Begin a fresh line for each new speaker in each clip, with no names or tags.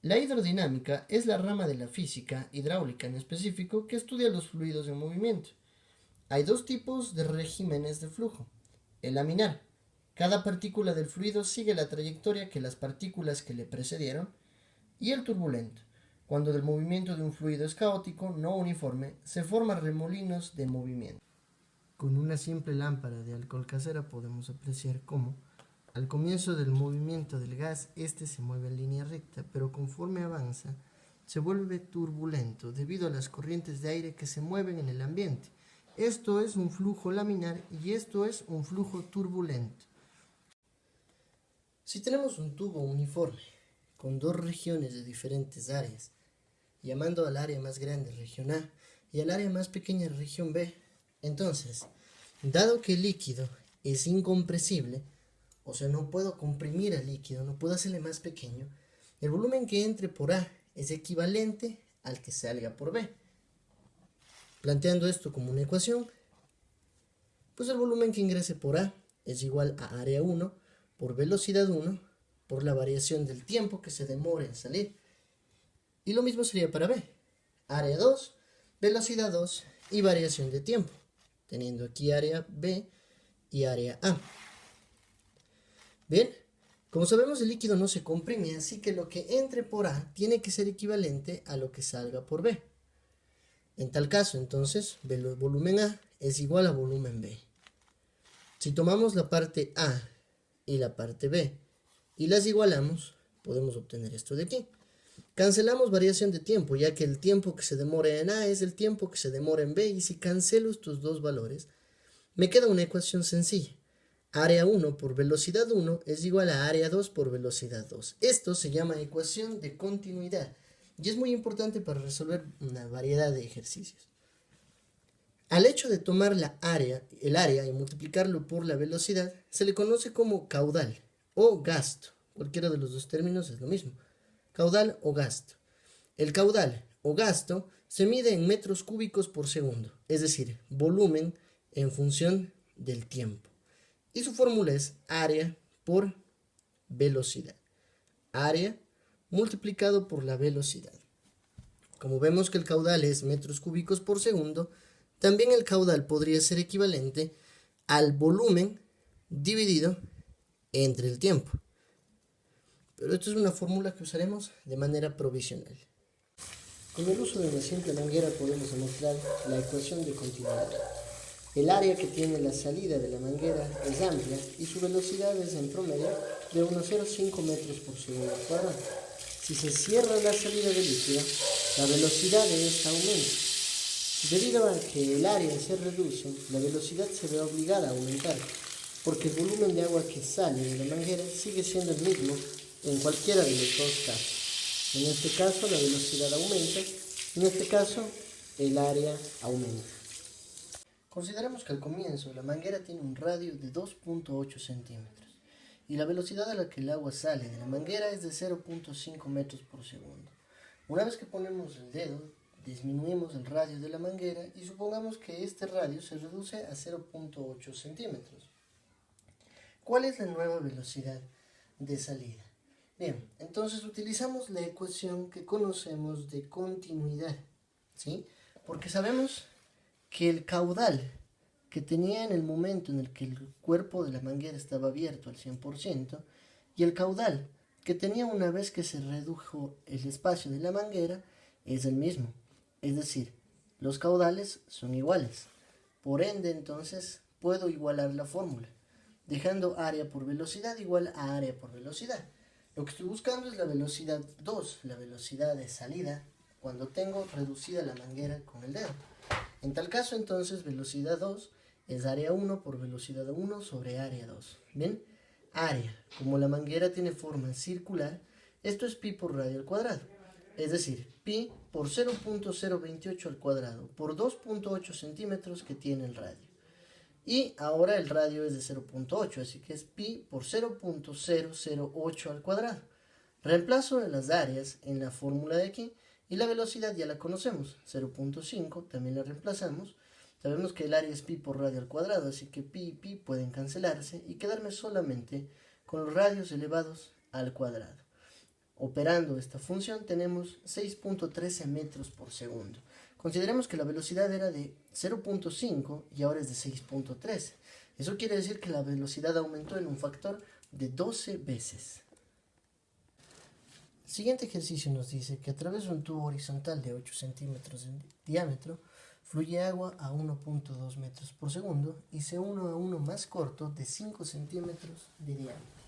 La hidrodinámica es la rama de la física, hidráulica en específico, que estudia los fluidos en movimiento. Hay dos tipos de regímenes de flujo. El laminar. Cada partícula del fluido sigue la trayectoria que las partículas que le precedieron. Y el turbulento. Cuando el movimiento de un fluido es caótico, no uniforme, se forman remolinos de movimiento. Con una simple lámpara de alcohol casera podemos apreciar cómo, al comienzo del movimiento del gas, este se mueve en línea recta, pero conforme avanza, se vuelve turbulento debido a las corrientes de aire que se mueven en el ambiente. Esto es un flujo laminar y esto es un flujo turbulento. Si tenemos un tubo uniforme con dos regiones de diferentes áreas, llamando al área más grande región A y al área más pequeña región B, entonces, dado que el líquido es incompresible, o sea, no puedo comprimir al líquido, no puedo hacerle más pequeño, el volumen que entre por A es equivalente al que salga por B. Planteando esto como una ecuación, pues el volumen que ingrese por A es igual a área 1 por velocidad 1 por la variación del tiempo que se demore en salir. Y lo mismo sería para B. Área 2, velocidad 2 y variación de tiempo, teniendo aquí área B y área A. Bien, como sabemos el líquido no se comprime, así que lo que entre por A tiene que ser equivalente a lo que salga por B. En tal caso, entonces, volumen A es igual a volumen B. Si tomamos la parte A y la parte B y las igualamos, podemos obtener esto de aquí. Cancelamos variación de tiempo, ya que el tiempo que se demora en A es el tiempo que se demora en B, y si cancelo estos dos valores, me queda una ecuación sencilla. Área 1 por velocidad 1 es igual a área 2 por velocidad 2. Esto se llama ecuación de continuidad y es muy importante para resolver una variedad de ejercicios. Al hecho de tomar el área y multiplicarlo por la velocidad, se le conoce como caudal o gasto. Cualquiera de los dos términos es lo mismo. Caudal o gasto. El caudal o gasto se mide en metros cúbicos por segundo, es decir, volumen en función del tiempo. Y su fórmula es área por velocidad. Área multiplicado por la velocidad. Como vemos que el caudal es metros cúbicos por segundo, también el caudal podría ser equivalente al volumen dividido entre el tiempo. Pero esto es una fórmula que usaremos de manera provisional. Con el uso de una simple manguera podemos demostrar la ecuación de continuidad. El área que tiene la salida de la manguera es amplia y su velocidad es en promedio de unos 0,5 metros por segundo cuadrado. Si se cierra la salida de líquido, la velocidad de esta aumenta. Debido a que el área se reduce, la velocidad se ve obligada a aumentar, porque el volumen de agua que sale de la manguera sigue siendo el mismo en cualquiera de los dos casos. En este caso la velocidad aumenta, en este caso el área aumenta. Consideremos que al comienzo la manguera tiene un radio de 2,8 centímetros y la velocidad a la que el agua sale de la manguera es de 0,5 metros por segundo. Una vez que ponemos el dedo, disminuimos el radio de la manguera y supongamos que este radio se reduce a 0,8 centímetros. ¿Cuál es la nueva velocidad de salida? Bien, entonces utilizamos la ecuación que conocemos de continuidad, ¿sí? Porque sabemos que el caudal que tenía en el momento en el que el cuerpo de la manguera estaba abierto al 100% y el caudal que tenía una vez que se redujo el espacio de la manguera es el mismo. Es decir, los caudales son iguales. Por ende, entonces, puedo igualar la fórmula, dejando área por velocidad igual a área por velocidad. Lo que estoy buscando es la velocidad 2, la velocidad de salida, cuando tengo reducida la manguera con el dedo. En tal caso, entonces, velocidad 2 es área 1 por velocidad 1 sobre área 2. ¿Bien? Área, como la manguera tiene forma circular, esto es pi por radio al cuadrado. Es decir, pi por 0,028 al cuadrado por 2,8 centímetros que tiene el radio. Y ahora el radio es de 0,8, así que es pi por 0,008 al cuadrado. Reemplazo las áreas en la fórmula de aquí y la velocidad ya la conocemos, 0,5, también la reemplazamos. Sabemos que el área es pi por radio al cuadrado, así que pi y pi pueden cancelarse y quedarme solamente con los radios elevados al cuadrado. operando esta función tenemos 6.13 metros por segundo. Consideremos que la velocidad era de 0.5 y ahora es de 6.13. Eso quiere decir que la velocidad aumentó en un factor de 12 veces. El siguiente ejercicio nos dice que a través de un tubo horizontal de 8 centímetros de diámetro fluye agua a 1.2 metros por segundo y se une a uno más corto de 5 centímetros de diámetro.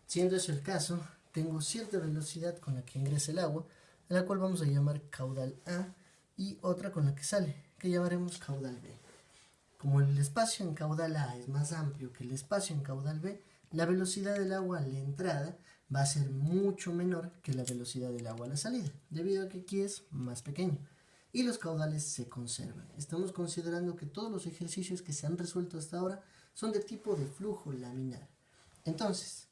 Siendo ese el caso, tengo cierta velocidad con la que ingresa el agua, a la cual vamos a llamar caudal A, y otra con la que sale, que llamaremos caudal B. Como el espacio en caudal A es más amplio que el espacio en caudal B, la velocidad del agua a la entrada va a ser mucho menor que la velocidad del agua a la salida, debido a que aquí es más pequeño. Y los caudales se conservan. Estamos considerando que todos los ejercicios que se han resuelto hasta ahora son de tipo de flujo laminar. Entonces,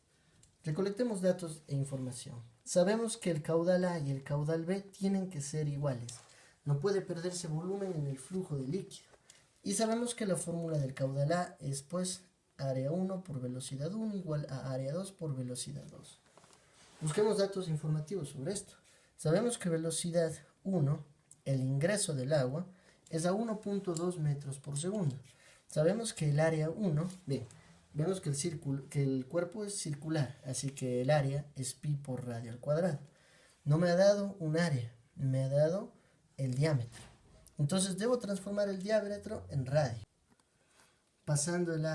recolectemos datos e información. Sabemos que el caudal A y el caudal B tienen que ser iguales. No puede perderse volumen en el flujo de líquido. Y sabemos que la fórmula del caudal A es pues área 1 por velocidad 1 igual a área 2 por velocidad 2. Busquemos datos informativos sobre esto. Sabemos que velocidad 1, el ingreso del agua, es a 1.2 metros por segundo. Sabemos que el área 1, bien, vemos que el cuerpo es circular, así que el área es pi por radio al cuadrado. No me ha dado un área, me ha dado el diámetro. Entonces debo transformar el diámetro en radio. Pasando el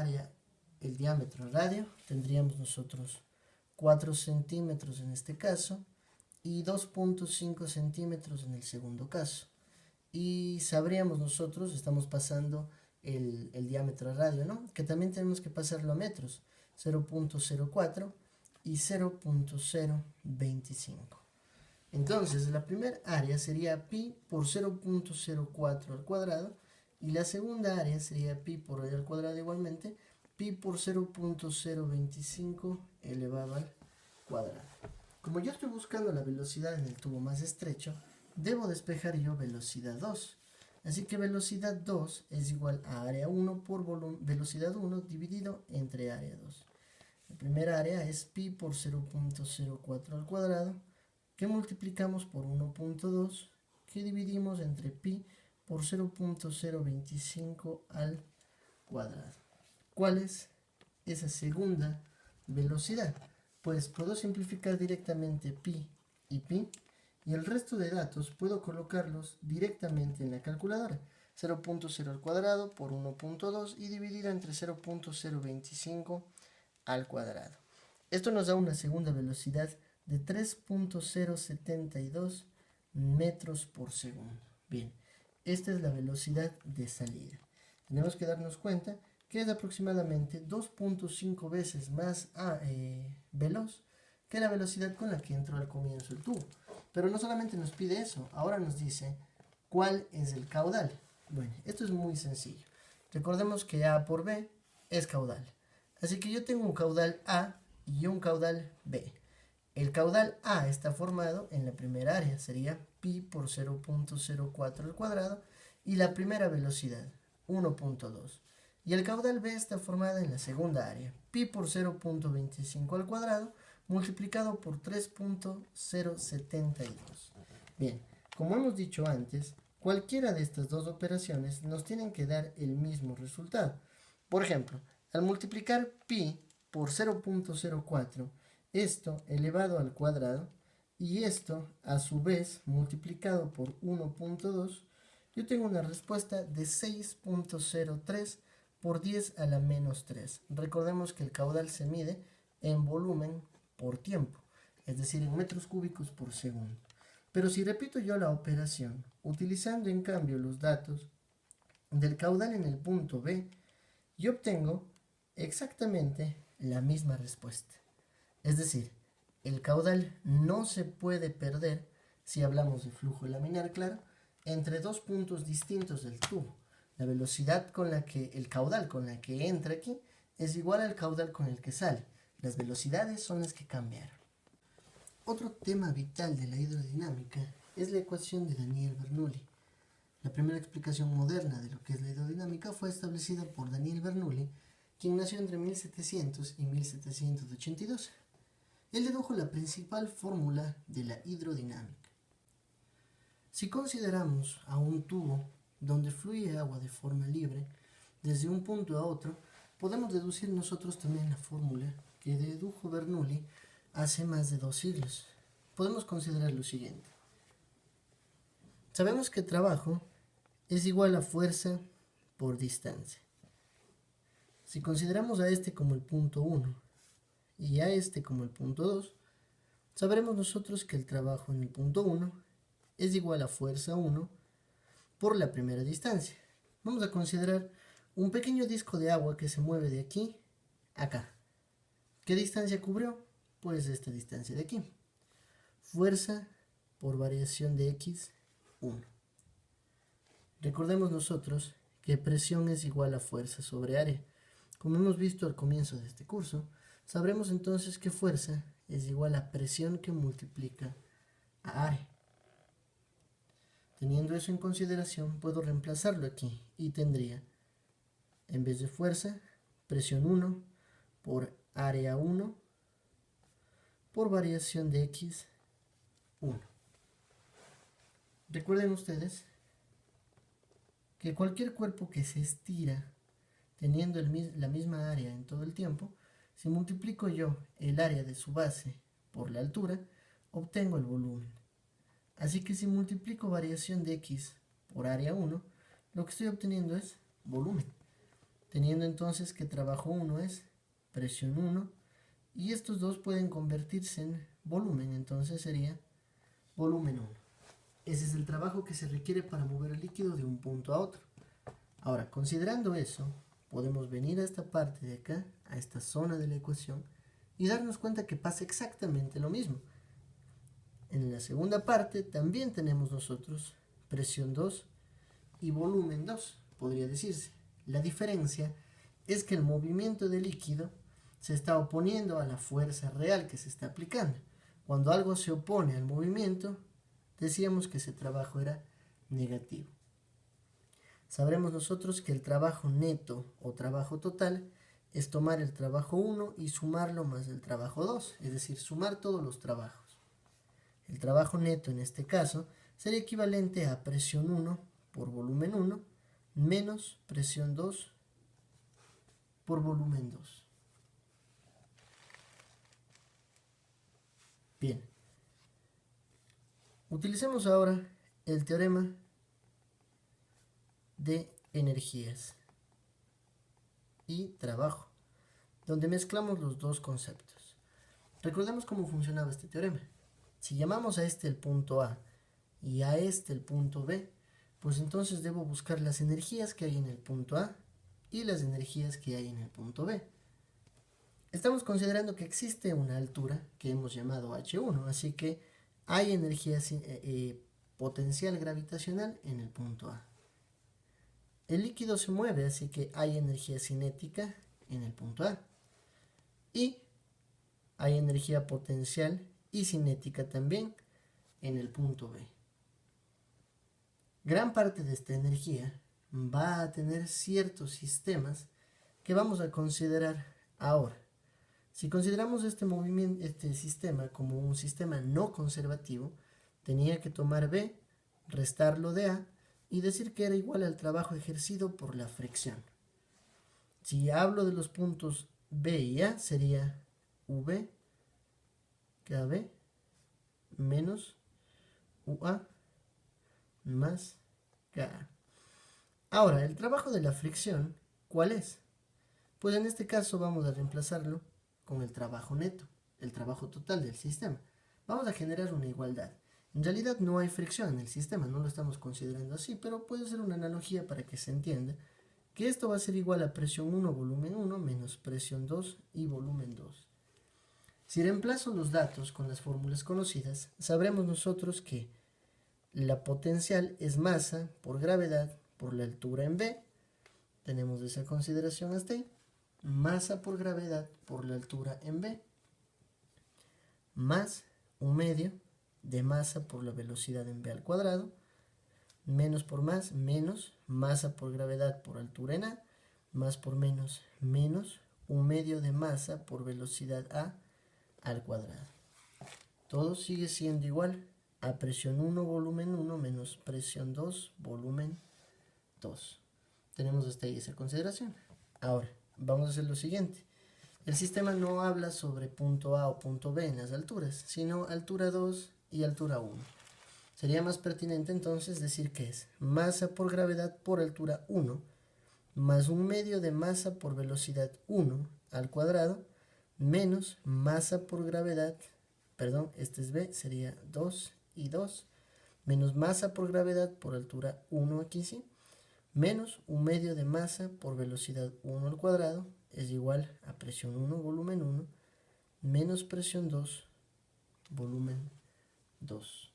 diámetro a radio, tendríamos nosotros 4 centímetros en este caso y 2.5 centímetros en el segundo caso. Y sabríamos nosotros, estamos pasando el diámetro a radio, ¿no? Que también tenemos que pasarlo a metros, 0.04 y 0.025. Entonces, la primera área sería pi por 0.04 al cuadrado y la segunda área sería pi por radio al cuadrado igualmente, pi por 0.025 elevado al cuadrado. Como yo estoy buscando la velocidad en el tubo más estrecho, debo despejar yo velocidad 2. Así que velocidad 2 es igual a área 1 por velocidad 1 dividido entre área 2. La primera área es pi por 0.04 al cuadrado, que multiplicamos por 1.2, que dividimos entre pi por 0.025 al cuadrado. ¿Cuál es esa segunda velocidad? Pues puedo simplificar directamente pi y pi, y el resto de datos puedo colocarlos directamente en la calculadora. 0.0 al cuadrado por 1.2 y dividido entre 0.025 al cuadrado. Esto nos da una segunda velocidad de 3.072 metros por segundo. Bien, esta es la velocidad de salida. Tenemos que darnos cuenta que es aproximadamente 2.5 veces más veloz que la velocidad con la que entró al comienzo el tubo. Pero no solamente nos pide eso, ahora nos dice cuál es el caudal. Bueno, esto es muy sencillo. Recordemos que A por B es caudal. Así que yo tengo un caudal A y un caudal B. El caudal A está formado en la primera área, sería pi por 0.04 al cuadrado y la primera velocidad, 1.2. Y el caudal B está formado en la segunda área, pi por 0.25 al cuadrado multiplicado por 3.072. Bien, como hemos dicho antes, cualquiera de estas dos operaciones nos tienen que dar el mismo resultado. Por ejemplo, al multiplicar pi por 0.04, esto elevado al cuadrado, y esto a su vez multiplicado por 1.2, yo tengo una respuesta de 6.03 por 10 a la menos 3. Recordemos que el caudal se mide en volumen por tiempo, es decir, en metros cúbicos por segundo. Pero si repito yo la operación, utilizando en cambio los datos del caudal en el punto B, yo obtengo exactamente la misma respuesta. Es decir, el caudal no se puede perder, si hablamos de flujo laminar, claro, entre dos puntos distintos del tubo. La velocidad con la que, el caudal con la que entra aquí es igual al caudal con el que sale. Las velocidades son las que cambiaron. Otro tema vital de la hidrodinámica es la ecuación de Daniel-Bernoulli. La primera explicación moderna de lo que es la hidrodinámica fue establecida por Daniel Bernoulli, quien nació entre 1700 y 1782. él dedujo la principal fórmula de la hidrodinámica. Si consideramos a un tubo donde fluye agua de forma libre desde un punto a otro, podemos deducir nosotros también la fórmula que dedujo Bernoulli hace más de 2 siglos. Podemos considerar lo siguiente. Sabemos que trabajo es igual a fuerza por distancia. Si consideramos a este como el punto 1 y a este como el punto 2, sabremos nosotros que el trabajo en el punto 1 es igual a fuerza 1 por la primera distancia. Vamos a considerar un pequeño disco de agua que se mueve de aquí a acá. ¿Qué distancia cubrió? Pues esta distancia de aquí. Fuerza por variación de x, 1. Recordemos nosotros que presión es igual a fuerza sobre área. Como hemos visto al comienzo de este curso, sabremos entonces que fuerza es igual a presión que multiplica a área. Teniendo eso en consideración, puedo reemplazarlo aquí y tendría, en vez de fuerza, presión 1 por área 1 por variación de x, 1. Recuerden ustedes que cualquier cuerpo que se estira teniendo la misma área en todo el tiempo, si multiplico yo el área de su base por la altura, obtengo el volumen. Así que si multiplico variación de x por área 1, lo que estoy obteniendo es volumen. Teniendo entonces que trabajo 1 es presión 1, y estos dos pueden convertirse en volumen, entonces sería volumen 1. Ese es el trabajo que se requiere para mover el líquido de un punto a otro. Ahora, considerando eso, podemos venir a esta parte de acá, a esta zona de la ecuación, y darnos cuenta que pasa exactamente lo mismo. En la segunda parte también tenemos nosotros presión 2 y volumen 2, podría decirse. La diferencia es que el movimiento del líquido se está oponiendo a la fuerza real que se está aplicando. Cuando algo se opone al movimiento, decíamos que ese trabajo era negativo. Sabremos nosotros que el trabajo neto o trabajo total es tomar el trabajo 1 y sumarlo más el trabajo 2, es decir, sumar todos los trabajos. El trabajo neto en este caso sería equivalente a presión 1 por volumen 1 menos presión 2 por volumen 2. Bien, utilicemos ahora el teorema de energías y trabajo, donde mezclamos los dos conceptos. Recordemos cómo funcionaba este teorema. Si llamamos a este el punto A y a este el punto B, pues entonces debo buscar las energías que hay en el punto A y las energías que hay en el punto B. Estamos considerando que existe una altura que hemos llamado H1, así que hay energía potencial gravitacional en el punto A. El líquido se mueve, así que hay energía cinética en el punto A. Y hay energía potencial y cinética también en el punto B. Gran parte de esta energía va a tener ciertos sistemas que vamos a considerar ahora. Si consideramos este sistema como un sistema no conservativo, tenía que tomar B, restarlo de A y decir que era igual al trabajo ejercido por la fricción. Si hablo de los puntos B y A, sería V KB menos UA más KA. Ahora, el trabajo de la fricción, ¿cuál es? Pues en este caso vamos a reemplazarlo con el trabajo neto, el trabajo total del sistema. Vamos a generar una igualdad. En realidad no hay fricción en el sistema, no lo estamos considerando así, pero puede ser una analogía para que se entienda que esto va a ser igual a presión 1 volumen 1 menos presión 2 y volumen 2. Si reemplazo los datos con las fórmulas conocidas, sabremos nosotros que la potencial es masa por gravedad por la altura en B. Tenemos esa consideración hasta ahí. Masa por gravedad por la altura en B, más un medio de masa por la velocidad en B al cuadrado, menos por más, menos masa por gravedad por altura en A, más por menos, menos un medio de masa por velocidad A al cuadrado. Todo sigue siendo igual a presión 1, volumen 1, menos presión 2, volumen 2. Tenemos hasta ahí esa consideración. Ahora, vamos a hacer lo siguiente. El sistema no habla sobre punto A o punto B en las alturas, sino altura 2 y altura 1. Sería más pertinente entonces decir que es masa por gravedad por altura 1, más un medio de masa por velocidad 1 al cuadrado, menos masa por gravedad, perdón, este es B, sería 2 y 2, menos masa por gravedad por altura 1 aquí sí, menos un medio de masa por velocidad 1 al cuadrado, es igual a presión 1, volumen 1, menos presión 2, volumen 2.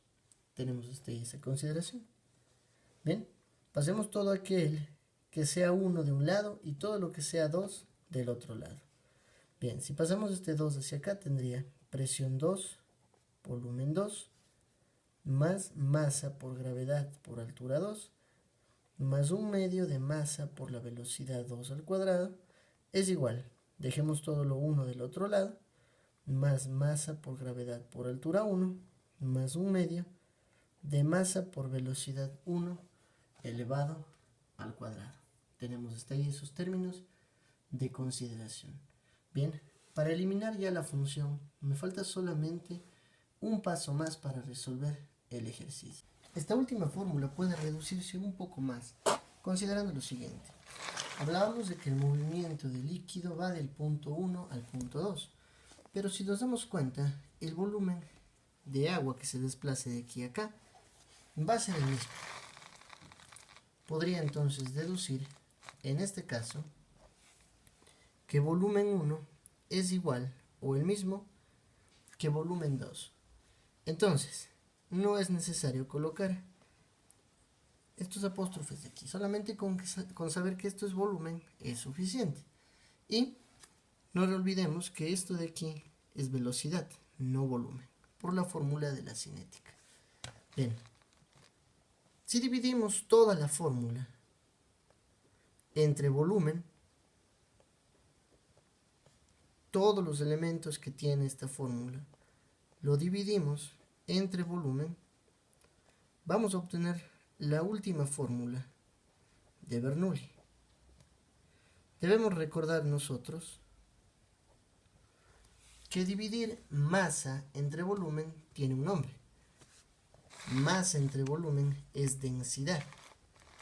Tenemos esa consideración. Bien, pasemos todo aquel que sea 1 de un lado y todo lo que sea 2 del otro lado. Bien, si pasamos este 2 hacia acá, tendría presión 2, volumen 2, más masa por gravedad por altura 2, más un medio de masa por la velocidad 2 al cuadrado, es igual, dejemos todo lo 1 del otro lado, más masa por gravedad por altura 1, más un medio de masa por velocidad 1 elevado al cuadrado. Tenemos hasta ahí esos términos de consideración. Bien, para eliminar ya la función, me falta solamente un paso más para resolver el ejercicio. Esta última fórmula puede reducirse un poco más, considerando lo siguiente. Hablábamos de que el movimiento del líquido va del punto 1 al punto 2, pero si nos damos cuenta, el volumen de agua que se desplace de aquí a acá va a ser el mismo. Podría entonces deducir, en este caso, que volumen 1 es igual o el mismo que volumen 2. Entonces, no es necesario colocar estos apóstrofes de aquí. Solamente con saber que esto es volumen es suficiente. Y no olvidemos que esto de aquí es velocidad, no volumen, por la fórmula de la cinética. Bien. Si dividimos toda la fórmula entre volumen, todos los elementos que tiene esta fórmula, lo dividimos entre volumen, vamos a obtener la última fórmula de Bernoulli. Debemos recordar nosotros que dividir masa entre volumen tiene un nombre. Masa entre volumen es densidad.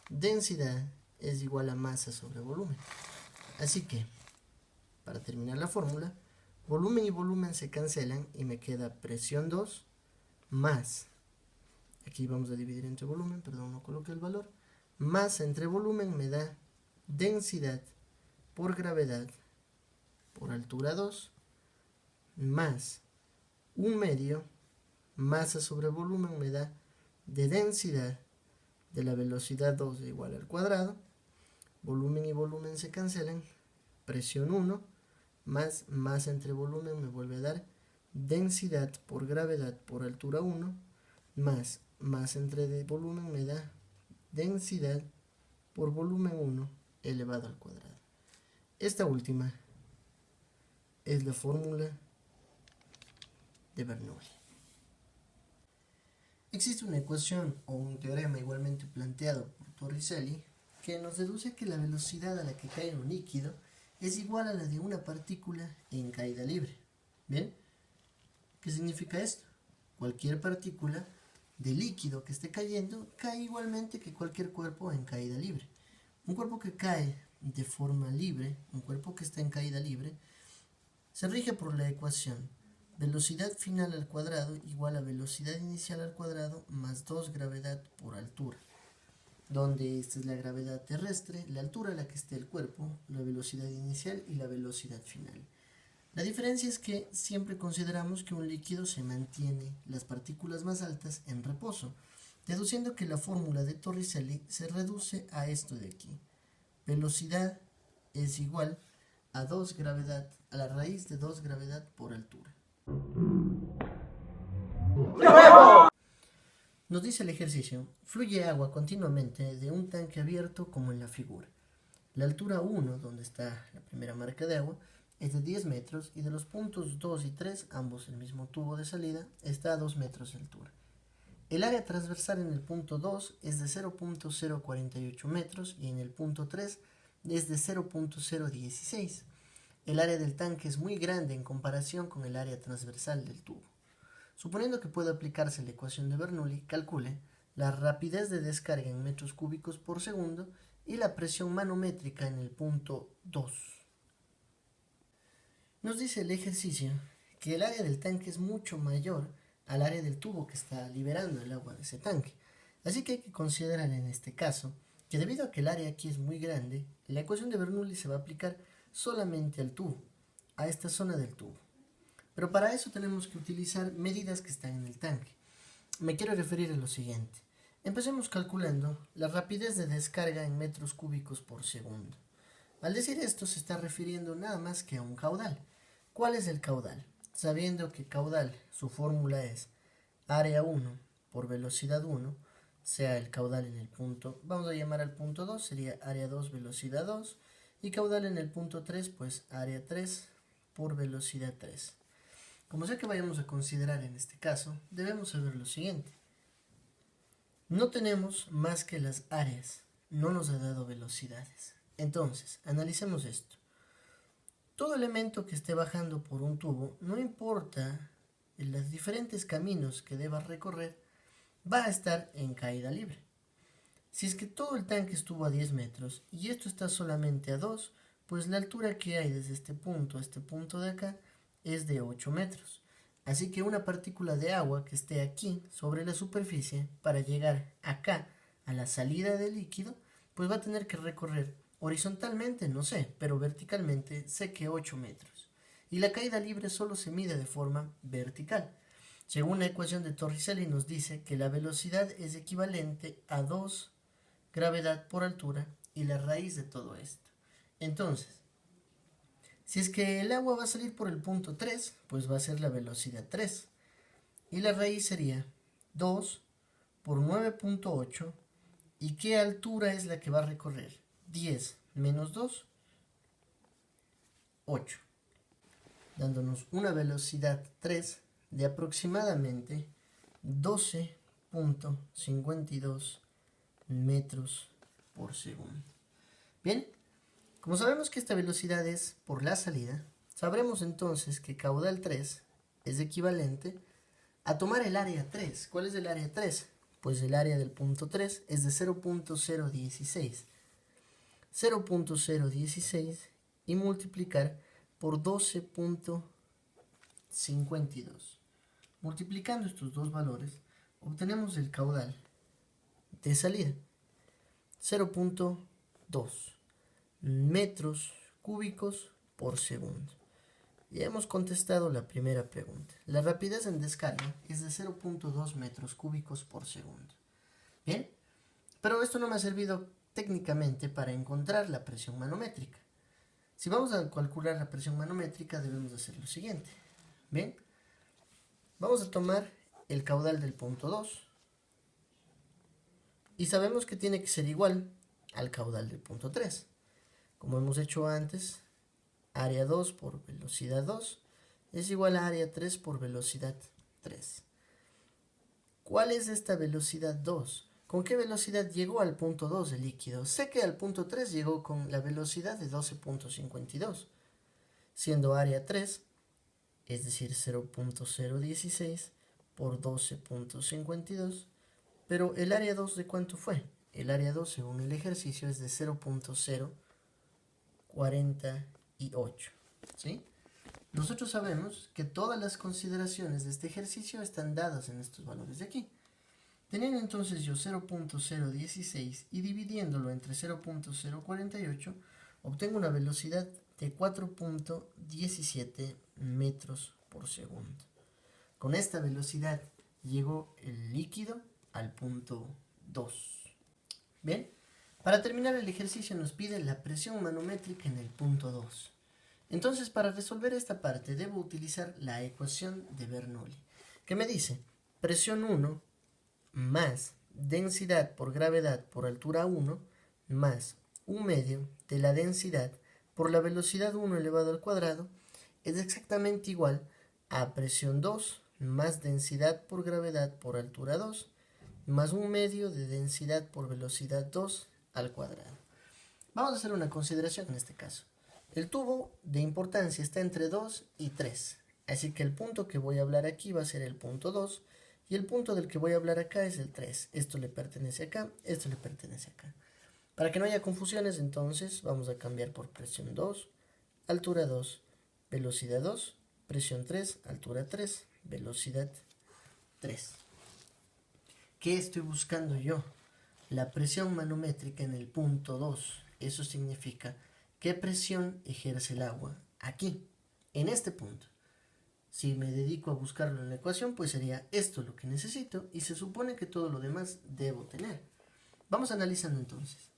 Densidad es igual a masa sobre volumen. Así que, para terminar la fórmula, volumen y volumen se cancelan y me queda presión 2 más, aquí vamos a dividir entre volumen, perdón, no coloqué el valor, masa entre volumen me da densidad por gravedad por altura 2 más un medio, masa sobre volumen me da de densidad de la velocidad 2 igual al cuadrado, volumen y volumen se cancelan, presión 1 más masa entre volumen me vuelve a dar densidad por gravedad por altura 1 más masa entre volumen me da densidad por volumen 1 elevado al cuadrado. Esta última es la fórmula de Bernoulli. Existe una ecuación o un teorema igualmente planteado por Torricelli que nos deduce que la velocidad a la que cae un líquido es igual a la de una partícula en caída libre. ¿Bien? ¿Qué significa esto? Cualquier partícula de líquido que esté cayendo cae igualmente que cualquier cuerpo en caída libre. Un cuerpo que cae de forma libre, un cuerpo que está en caída libre, se rige por la ecuación velocidad final al cuadrado igual a velocidad inicial al cuadrado más 2 gravedad por altura, donde esta es la gravedad terrestre, la altura a la que esté el cuerpo, la velocidad inicial y la velocidad final. La diferencia es que siempre consideramos que un líquido se mantiene las partículas más altas en reposo, deduciendo que la fórmula de Torricelli se reduce a esto de aquí. Velocidad es igual a 2 gravedad, a la raíz de 2 gravedad por altura. Nos dice el ejercicio, fluye agua continuamente de un tanque abierto como en la figura. La altura 1, donde está la primera marca de agua, es de 10 metros y de los puntos 2 y 3, ambos el mismo tubo de salida, está a 2 metros de altura. El área transversal en el punto 2 es de 0.048 metros y en el punto 3 es de 0.016. El área del tanque es muy grande en comparación con el área transversal del tubo. Suponiendo que pueda aplicarse la ecuación de Bernoulli, calcule la rapidez de descarga en metros cúbicos por segundo y la presión manométrica en el punto 2. Nos dice el ejercicio que el área del tanque es mucho mayor al área del tubo que está liberando el agua de ese tanque. Así que hay que considerar en este caso que debido a que el área aquí es muy grande, la ecuación de Bernoulli se va a aplicar solamente al tubo, a esta zona del tubo. Pero para eso tenemos que utilizar medidas que están en el tanque. Me quiero referir a lo siguiente. Empecemos calculando la rapidez de descarga en metros cúbicos por segundo. Al decir esto se está refiriendo nada más que a un caudal. ¿Cuál es el caudal? Sabiendo que caudal, su fórmula es área 1 por velocidad 1, sea el caudal en el punto, vamos a llamar al punto 2, sería área 2 velocidad 2, y caudal en el punto 3, pues área 3 por velocidad 3. Como sea que vayamos a considerar en este caso, debemos saber lo siguiente. No tenemos más que las áreas, no nos ha dado velocidades. Entonces, analicemos esto. Todo elemento que esté bajando por un tubo, no importa en los diferentes caminos que deba recorrer, va a estar en caída libre. Si es que todo el tanque estuvo a 10 metros y esto está solamente a 2, pues la altura que hay desde este punto a este punto de acá es de 8 metros. Así que una partícula de agua que esté aquí sobre la superficie para llegar acá a la salida del líquido, pues va a tener que recorrer horizontalmente, no sé, pero verticalmente sé que 8 metros. Y la caída libre solo se mide de forma vertical. Según la ecuación de Torricelli nos dice que la velocidad es equivalente a 2 gravedad por altura y la raíz de todo esto. Entonces, si es que el agua va a salir por el punto 3, pues va a ser la velocidad 3. Y la raíz sería 2 por 9.8. ¿Y qué altura es la que va a recorrer? 10 menos 2, 8. Dándonos una velocidad 3 de aproximadamente 12.52 metros por segundo. Bien, como sabemos que esta velocidad es por la salida, sabremos entonces que caudal 3 es equivalente a tomar el área 3. ¿Cuál es el área 3? Pues el área del punto 3 es de 0.016. 0.016 y multiplicar por 12.52. Multiplicando estos dos valores, obtenemos el caudal de salida, 0.2 metros cúbicos por segundo. Ya hemos contestado la primera pregunta. La rapidez en descarga es de 0.2 metros cúbicos por segundo. Bien, pero esto no me ha servido técnicamente para encontrar la presión manométrica. Si vamos a calcular la presión manométrica debemos hacer lo siguiente. Bien, vamos a tomar el caudal del punto 2 y sabemos que tiene que ser igual al caudal del punto 3. Como hemos hecho antes, área 2 por velocidad 2 es igual a área 3 por velocidad 3. ¿Cuál es esta velocidad 2? ¿Con qué velocidad llegó al punto 2 el líquido? Sé que al punto 3 llegó con la velocidad de 12.52, siendo área 3, es decir, 0.016 por 12.52, pero el área 2 ¿de cuánto fue? El área 2 según el ejercicio es de 0.048, ¿sí? Nosotros sabemos que todas las consideraciones de este ejercicio están dadas en estos valores de aquí. Teniendo entonces yo 0.016 y dividiéndolo entre 0.048, obtengo una velocidad de 4.17 metros por segundo. Con esta velocidad llegó el líquido al punto 2. Bien, para terminar el ejercicio nos pide la presión manométrica en el punto 2. Entonces, para resolver esta parte debo utilizar la ecuación de Bernoulli, que me dice presión 1 más densidad por gravedad por altura 1 más 1 medio de la densidad por la velocidad 1 elevado al cuadrado es exactamente igual a presión 2 más densidad por gravedad por altura 2 más 1/2 de densidad por velocidad 2 al cuadrado. Vamos a hacer una consideración en este caso. El tubo de importancia está entre 2 y 3, así que el punto que voy a hablar aquí va a ser el punto 2 y el punto del que voy a hablar acá es el 3. Esto le pertenece acá, esto le pertenece acá. Para que no haya confusiones, entonces vamos a cambiar por presión 2, altura 2, velocidad 2, presión 3, altura 3, velocidad 3. ¿Qué estoy buscando yo? La presión manométrica en el punto 2. Eso significa qué presión ejerce el agua aquí, en este punto. Si me dedico a buscarlo en la ecuación, pues sería esto lo que necesito y se supone que todo lo demás debo tener. Vamos analizando entonces.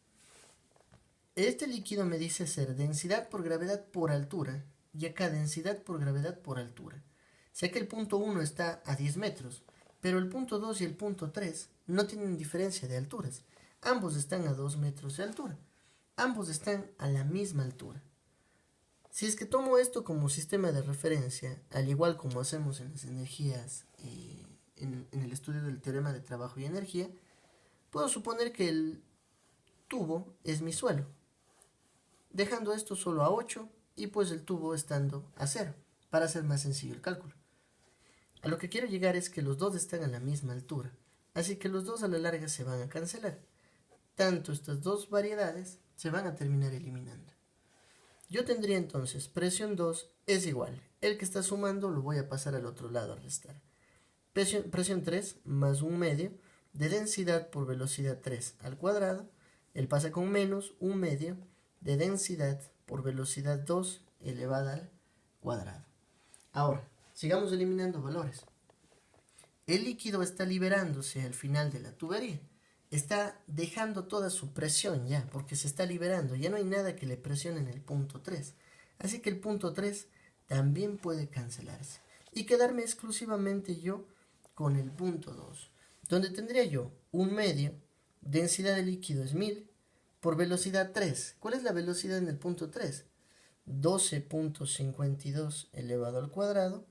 Este líquido me dice ser densidad por gravedad por altura y acá densidad por gravedad por altura. Sé que el punto 1 está a 10 metros, pero el punto 2 y el punto 3 no tienen diferencia de alturas. Ambos están a 2 metros de altura. Ambos están a la misma altura. Si es que tomo esto como sistema de referencia, al igual como hacemos en las energías, en el estudio del teorema de trabajo y energía, puedo suponer que el tubo es mi suelo, dejando esto solo a 8 y pues el tubo estando a 0, para hacer más sencillo el cálculo. A lo que quiero llegar es que los dos están a la misma altura, así que los dos a la larga se van a cancelar. Tanto estas dos variedades se van a terminar eliminando. Yo tendría entonces presión 2 es igual, el que está sumando lo voy a pasar al otro lado a restar. Presión 3 más 1/2 de densidad por velocidad 3 al cuadrado, él pasa con menos 1/2 de densidad por velocidad 2 elevada al cuadrado. Ahora, sigamos eliminando valores. El líquido está liberándose al final de la tubería. Está dejando toda su presión ya, porque se está liberando. Ya no hay nada que le presione en el punto 3. Así que el punto 3 también puede cancelarse. Y quedarme exclusivamente yo con el punto 2, donde tendría yo 1/2, densidad de líquido es 1000, por velocidad 3. ¿Cuál es la velocidad en el punto 3? 12.52 elevado al cuadrado,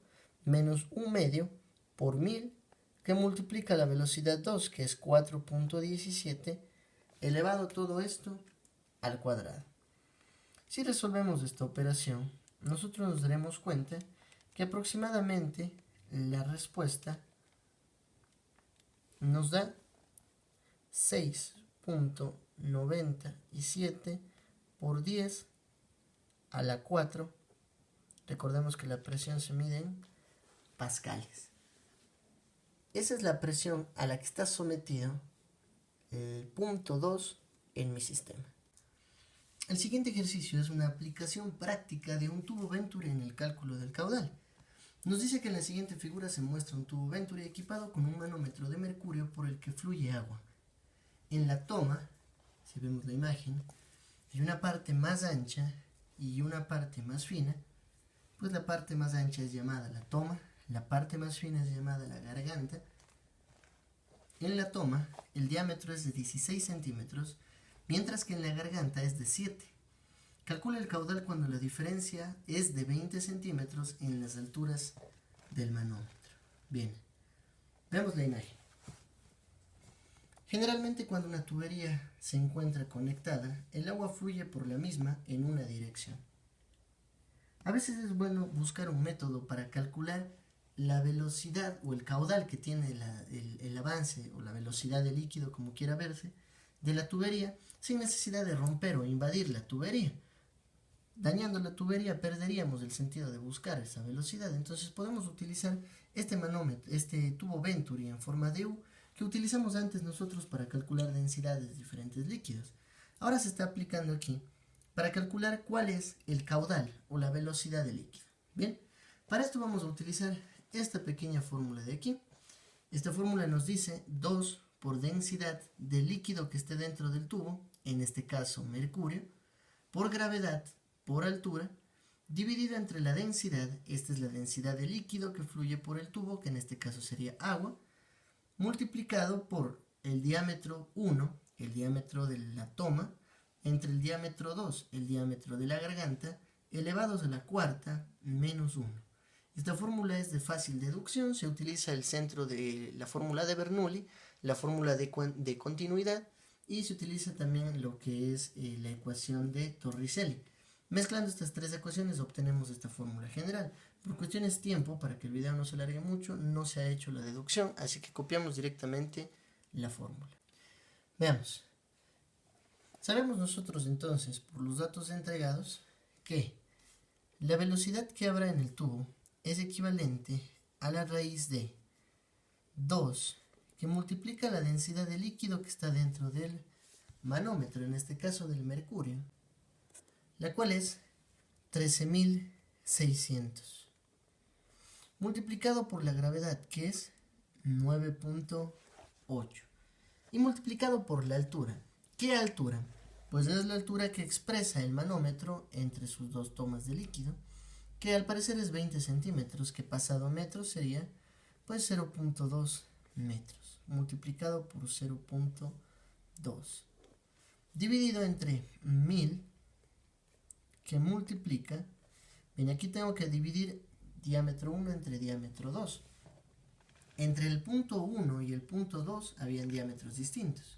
menos 1/2 por 1000, que multiplica la velocidad 2, que es 4.17, elevado todo esto al cuadrado. Si resolvemos esta operación, nosotros nos daremos cuenta que aproximadamente la respuesta nos da 6.97 por 10 a la 4. Recordemos que la presión se mide en pascales. Esa es la presión a la que está sometido el punto 2 en mi sistema. El siguiente ejercicio es una aplicación práctica de un tubo Venturi en el cálculo del caudal. Nos dice que en la siguiente figura se muestra un tubo Venturi equipado con un manómetro de mercurio por el que fluye agua. En la toma, si vemos la imagen, hay una parte más ancha y una parte más fina. Pues la parte más ancha es llamada la toma, la parte más fina es llamada la garganta. En la toma, el diámetro es de 16 centímetros, mientras que en la garganta es de 7. Calcula el caudal cuando la diferencia es de 20 centímetros en las alturas del manómetro. Bien, veamos la imagen. Generalmente cuando una tubería se encuentra conectada, el agua fluye por la misma en una dirección. A veces es bueno buscar un método para calcular la velocidad o el caudal que tiene el avance o la velocidad del líquido, como quiera verse, de la tubería sin necesidad de romper o invadir la tubería. Dañando la tubería perderíamos el sentido de buscar esa velocidad. Entonces podemos utilizar este manómetro, este tubo Venturi en forma de U que utilizamos antes nosotros para calcular densidades de diferentes líquidos. Ahora se está aplicando aquí para calcular cuál es el caudal o la velocidad del líquido. Bien, para esto vamos a utilizar esta pequeña fórmula de aquí. Esta fórmula nos dice 2 por densidad del líquido que esté dentro del tubo, en este caso mercurio, por gravedad por altura, dividida entre la densidad, esta es la densidad del líquido que fluye por el tubo, que en este caso sería agua, multiplicado por el diámetro 1, el diámetro de la toma, entre el diámetro 2, el diámetro de la garganta, elevados a la cuarta menos 1. Esta fórmula es de fácil deducción, se utiliza el centro de la fórmula de Bernoulli, la fórmula de continuidad, y se utiliza también lo que es la ecuación de Torricelli. Mezclando estas tres ecuaciones obtenemos esta fórmula general. Por cuestiones de tiempo, para que el video no se alargue mucho, no se ha hecho la deducción, así que copiamos directamente la fórmula. Veamos. Sabemos nosotros entonces, por los datos entregados, que la velocidad que habrá en el tubo es equivalente a la raíz de 2, que multiplica la densidad de líquido que está dentro del manómetro, en este caso del mercurio, la cual es 13.600, multiplicado por la gravedad, que es 9.8, y multiplicado por la altura. ¿Qué altura? Pues es la altura que expresa el manómetro entre sus dos tomas de líquido, que al parecer es 20 centímetros, que pasado a metros sería pues 0.2 metros, multiplicado por 0.2, dividido entre 1000, que multiplica, bien, aquí tengo que dividir diámetro 1 entre diámetro 2. Entre el punto 1 y el punto 2 habían diámetros distintos,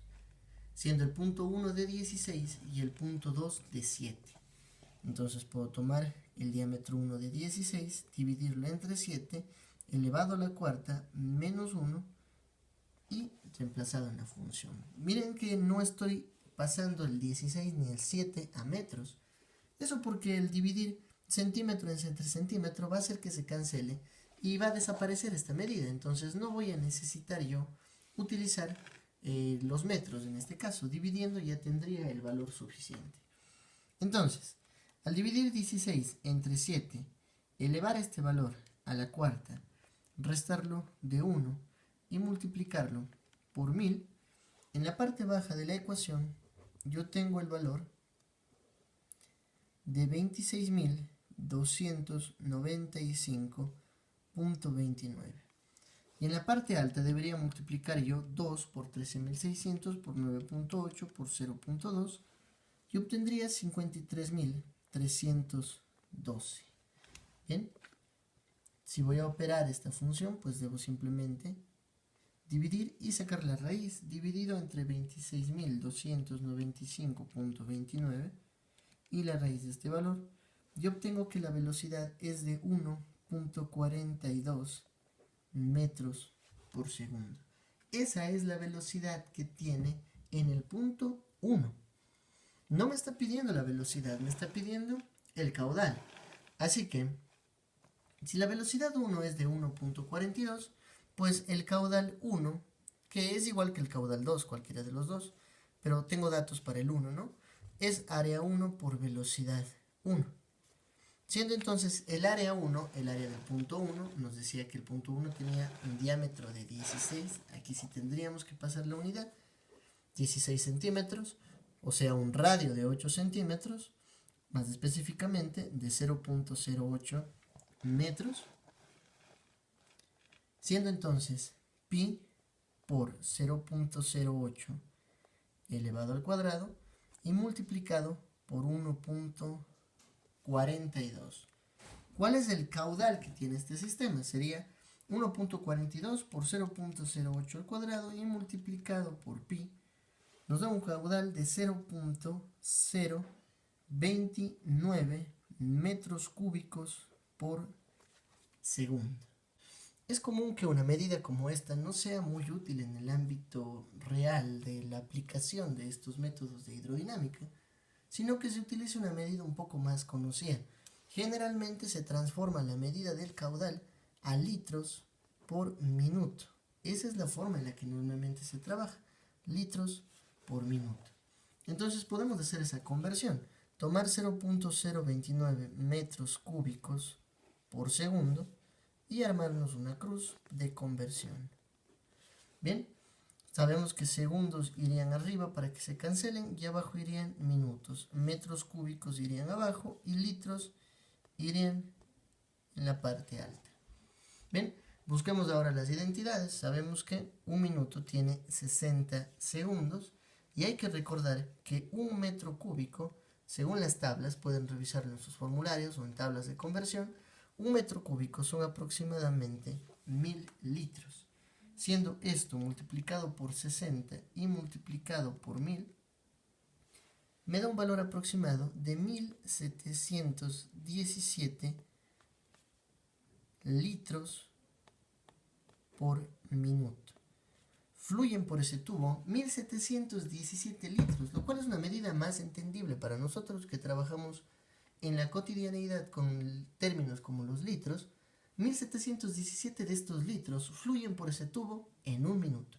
siendo el punto 1 de 16 y el punto 2 de 7. Entonces puedo tomar el diámetro 1 de 16, dividirlo entre 7, elevado a la cuarta, menos 1, y reemplazado en la función. Miren que no estoy pasando el 16 ni el 7 a metros. Eso porque el dividir centímetro entre centímetro va a hacer que se cancele y va a desaparecer esta medida. Entonces no voy a necesitar yo utilizar los metros en este caso. Dividiendo ya tendría el valor suficiente. Entonces, al dividir 16 entre 7, elevar este valor a la cuarta, restarlo de 1 y multiplicarlo por 1000, en la parte baja de la ecuación yo tengo el valor de 26.295.29. Y en la parte alta debería multiplicar yo 2 por 13.600 por 9.8 por 0.2 y obtendría 53.312. Bien, si voy a operar esta función, pues debo simplemente dividir y sacar la raíz. Dividido entre 26.295.29 y la raíz de este valor, yo obtengo que la velocidad es de 1.42 metros por segundo. Esa es la velocidad que tiene en el punto 1. No me está pidiendo la velocidad, me está pidiendo el caudal. Así que, si la velocidad 1 es de 1.42, pues el caudal 1, que es igual que el caudal 2, cualquiera de los dos, pero tengo datos para el 1, ¿no? Es área 1 por velocidad 1. Siendo entonces el área 1, el área del punto 1, nos decía que el punto 1 tenía un diámetro de 16, aquí sí tendríamos que pasar la unidad, 16 centímetros, o sea un radio de 8 centímetros, más específicamente de 0.08 metros, siendo entonces pi por 0.08 elevado al cuadrado y multiplicado por 1.42. ¿Cuál es el caudal que tiene este sistema? Sería 1.42 por 0.08 al cuadrado y multiplicado por pi nos da un caudal de 0.029 metros cúbicos por segundo. Es común que una medida como esta no sea muy útil en el ámbito real de la aplicación de estos métodos de hidrodinámica, sino que se utilice una medida un poco más conocida. Generalmente se transforma la medida del caudal a litros por minuto. Esa es la forma en la que normalmente se trabaja, litros por minuto. Entonces podemos hacer esa conversión, tomar 0.029 metros cúbicos por segundo y armarnos una cruz de conversión. Bien, sabemos que segundos irían arriba para que se cancelen y abajo irían minutos. Metros cúbicos irían abajo y litros irían en la parte alta. Bien, busquemos ahora las identidades. Sabemos que un minuto tiene 60 segundos. Y hay que recordar que un metro cúbico, según las tablas, pueden revisarlo en sus formularios o en tablas de conversión, un metro cúbico son aproximadamente 1000 litros. Siendo esto multiplicado por 60 y multiplicado por 1000, me da un valor aproximado de 1717 litros por minuto. Fluyen por ese tubo 1717 litros, lo cual es una medida más entendible para nosotros que trabajamos en la cotidianeidad con términos como los litros. 1717 de estos litros fluyen por ese tubo en un minuto.